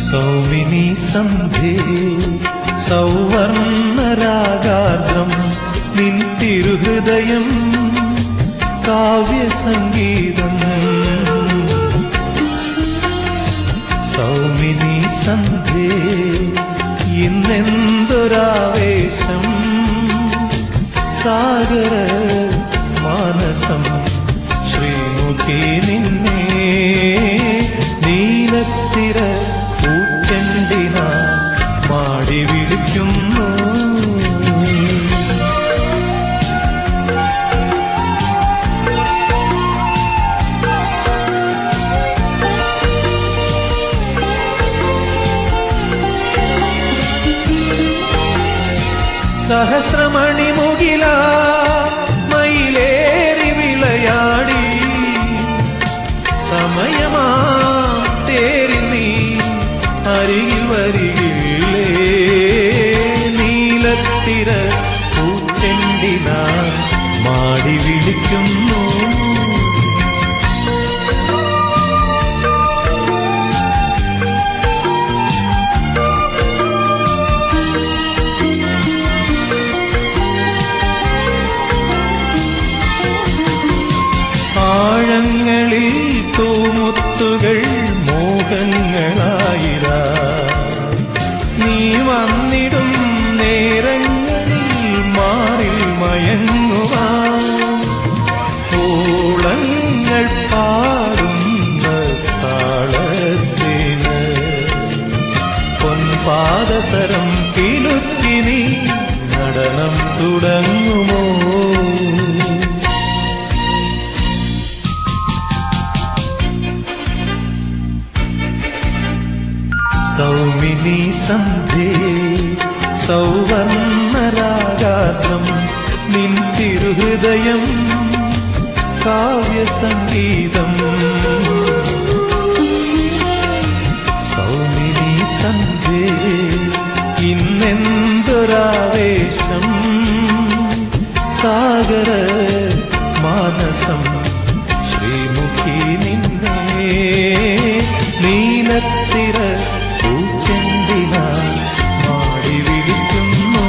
സൗമിനി സന്ധ്യേ സൗവർണരാഗാദ്രം നിൻ തിരുഹൃദയം കാവ്യസംഗീതം. സൗമിനി സന്ധ്യേ ഇന്നെന്തൊരാവേശം, സാഗര മാനസം ശ്രീമുഖി നിന്നെ നീലത്തിര പൂച്ചെണ്ടിന മാടി വിളിക്കുന്നു. സഹസ്രമണിമുകില മയിലേറി വിളയാടി സമയമാ തേരിൽ നീ അരികിൽ വരികില്ലേ. നീലത്തിര പൂച്ചെണ്ടിന മാടി വിളിക്കുന്നു. ആഴങ്ങളിൽ തൂമുത്തുകൾ മോഹങ്ങളായിരാ നീ വന്നിടും നേരങ്ങളിൽ മാറിൽ മയങ്ങുവാൻ. ഓളങ്ങൾ പാടുന്ന താളത്തിന് പൊൻപാദസരം കിലുക്കി നീ നടനം തുടങ്ങുമോ. സൗമിനി സന്ധ്യേ സൗവർണരാഗാദ്രം നിൻ തിരുഹൃദയം കാവ്യസംഗീതം. സൗമിനി സന്ധ്യേ ഇന്നെന്തൊരാവേശം, സാഗര മാനസം ശ്രീമുഖി നിന്നെ നീലത്തിര പൂച്ചെണ്ടിന മാടി വിളിക്കുന്നു.